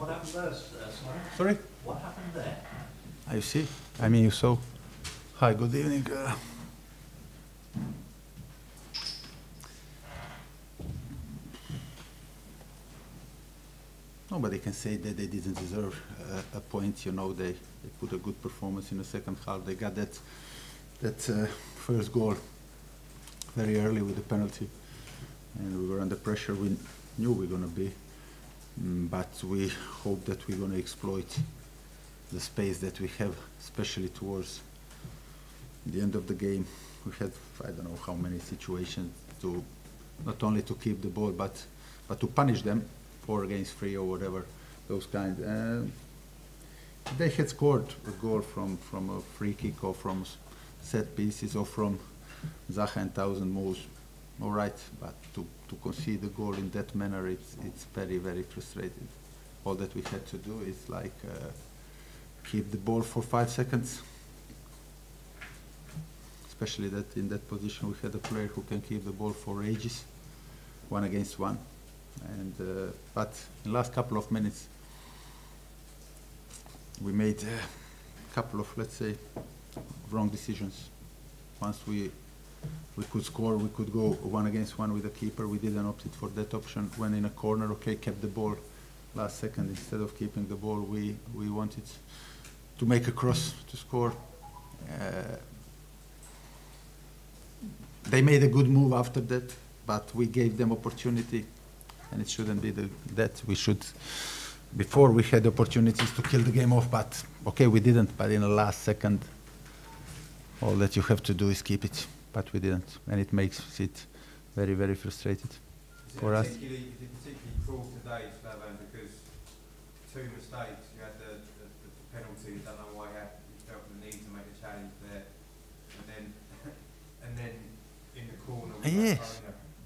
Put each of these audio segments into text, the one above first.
What happened there, Simon? Sorry? What happened there? I see. I mean, you saw. Hi, good evening. Nobody can say that they didn't deserve a point. You know, they put a good performance in the second half. They got that first goal very early with the penalty, and we were under pressure. We knew we were going to be, but we hope that we're going to exploit the space that we have, especially towards the end of the game. We had, I don't know how many situations to not only to keep the ball, but to punish them, 4 against 3 or whatever, those kind. They had scored a goal from a free kick or from set pieces or from Zaha and 1,000 moves. All right, but to concede a goal in that manner, it's very, very frustrating. All that we had to do is like keep the ball for 5 seconds. Especially that in that position we had a player who can keep the ball for ages, 1 against 1. And but in the last couple of minutes, we made a couple of, let's say, wrong decisions. Once we could score, we could go 1 against 1 with the keeper. We didn't opt for that option. When in a corner, okay, kept the ball last second. Instead of keeping the ball, we wanted to make a cross to score. They made a good move after that, but we gave them opportunity, and it shouldn't be that. We should, before we had opportunities to kill the game off, but okay, we didn't. But in the last second, all that you have to do is keep it, but we didn't, and it makes it very, very frustrated for us. Is it particularly cruel today, Slaven, because 2 mistakes, you had the penalty, you don't know why you felt the need to make a challenge there, and then in the corner.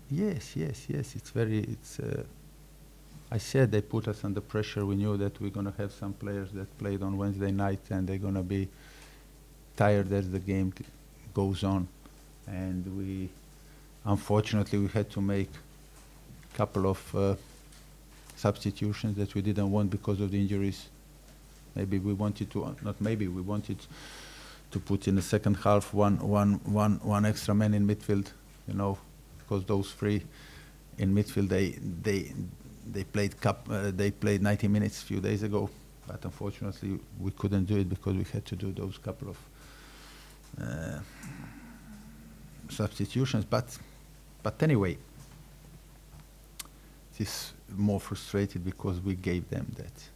Yes. It's very. I said they put us under pressure. We knew that we're gonna have some players that played on Wednesday night, and they're gonna be tired as the game goes on. And unfortunately, we had to make a couple of substitutions that we didn't want because of the injuries. Maybe we wanted to, not maybe, we wanted to put in the second half one extra man in midfield, you know, because those 3 in midfield, they played 90 minutes a few days ago, but unfortunately we couldn't do it because we had to do those couple of substitutions. But anyway, it is more frustrated because we gave them that.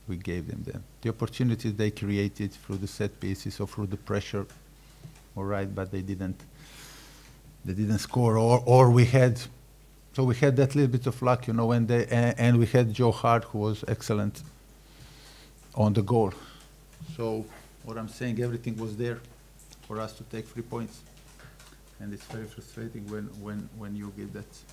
We gave them the opportunities they created through the set pieces or through the pressure. All right, but they didn't score, or we had. So we had that little bit of luck, you know, and we had Joe Hart, who was excellent on the goal. So what I'm saying, everything was there for us to take 3 points, and it's very frustrating when you get that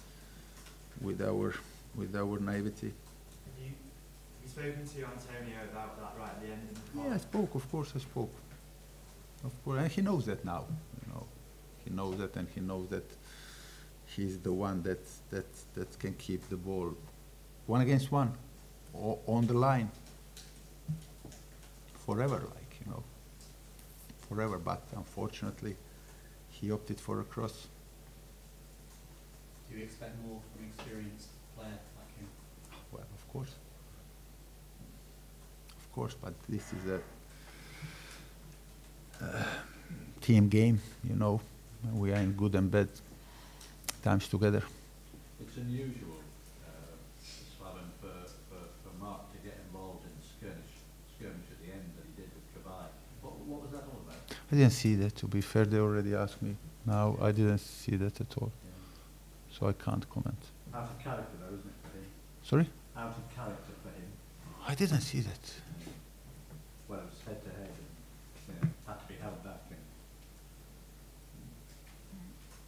with our naivety. Have you spoken to Antonio about that right at the end of the call? Yeah, I spoke. Of course, I spoke. Of course, and he knows that now. You know, he knows that, and he knows that he's the one that can keep the ball 1 against 1 or on the line forever, like, you know, forever. But unfortunately, he opted for a cross. Do you expect more from an experienced player like him? Well, of course. Of course, but this is a team game, you know. We are in good and bad times together. It's unusual, Slaven, for Mark to get involved in skirmish at the end that he did with Kabay. What was that all about? I didn't see that, to be fair. They already asked me. Now, I didn't see that at all. Yeah. So I can't comment. Out of character though, isn't it, for him? Sorry? Out of character for him. I didn't see that. Well, it was head to head and had to be held back.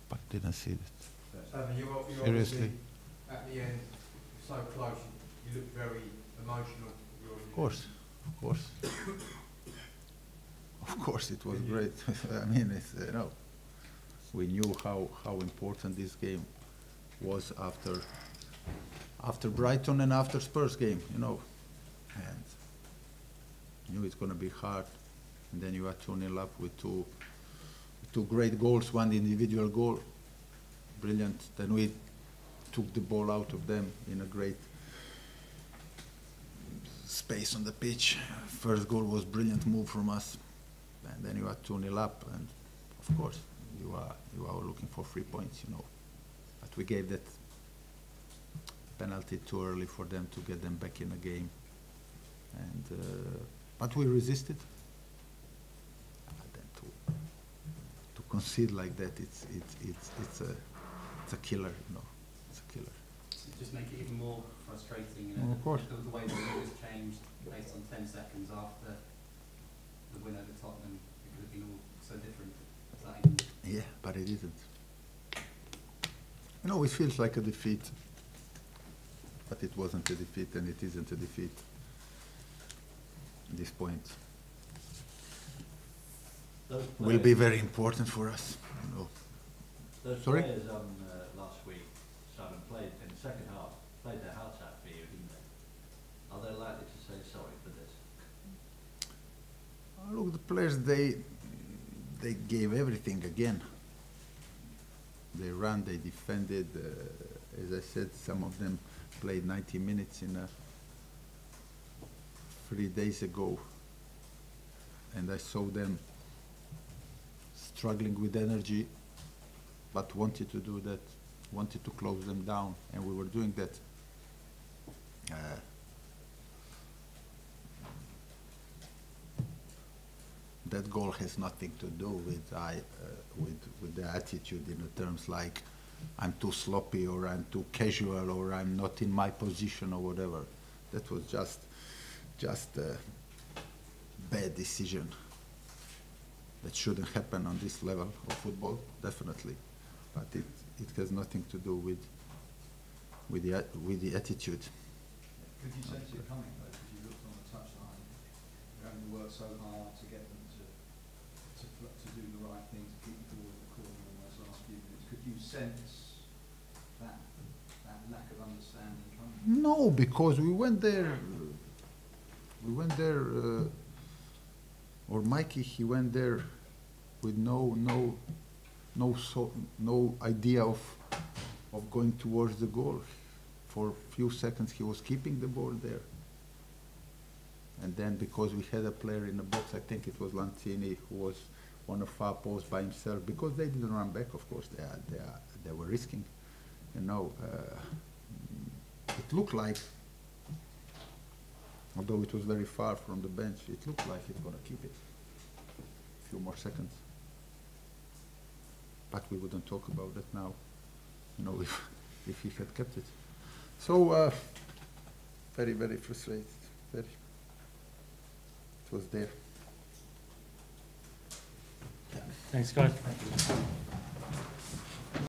But I didn't see that. You're Seriously? At the end, so close, you look very emotional. Of course. Of course, it was great. I mean, it's, you know, we knew how important this game was after after Brighton and after Spurs game, you know, and knew it's going to be hard. And then you are 2-0 up with two great goals, one individual goal, brilliant. Then we took the ball out of them in a great space on the pitch. First goal was brilliant move from us, and then you are 2-0 up, and of course you are looking for 3 points, you know. But we gave that penalty too early for them to get them back in the game, and but we resisted. But then to concede like that, it's a killer, you know. It's a killer. Just make it even more frustrating, you know, Of course. the way the rule was changed based on 10 seconds after the win over Tottenham. It could have been all so different. Yeah, but it isn't. You know, it feels like a defeat, but it wasn't a defeat, and it isn't a defeat at this point. Will be very important for us, you know. Those Sorry? players on last week, Slaven, played in the second half, played their hearts out for you, didn't they? Are they likely to say sorry for this? Look, the players, they gave everything again. They ran, they defended. As I said, some of them played 90 minutes in 3 days ago, and I saw them struggling with energy, but wanted to do that, wanted to close them down, and we were doing that. That goal has nothing to do with the attitude in the terms like I'm too sloppy or I'm too casual or I'm not in my position or whatever. That was just a bad decision. That shouldn't happen on this level of football, definitely. But it has nothing to do with the attitude. Could you sense it coming though? Because you looked on the touchline, you're having to work so hard to get them to do the right thing, to keep the ball in the corner in those last few minutes. Could you sense that lack of understanding coming? No, because we went there. Or Mikey, he went there with no idea of going towards the goal. For a few seconds, he was keeping the ball there. And then because we had a player in the box, I think it was Lantini, who was on a far post by himself, because they didn't run back, of course, they were risking, you know. It looked like, although it was very far from the bench, it looked like he's going to keep it a few more seconds. But we wouldn't talk about that now, you know, if he had kept it. So, very, very frustrated, very. It was there. Thanks, guys.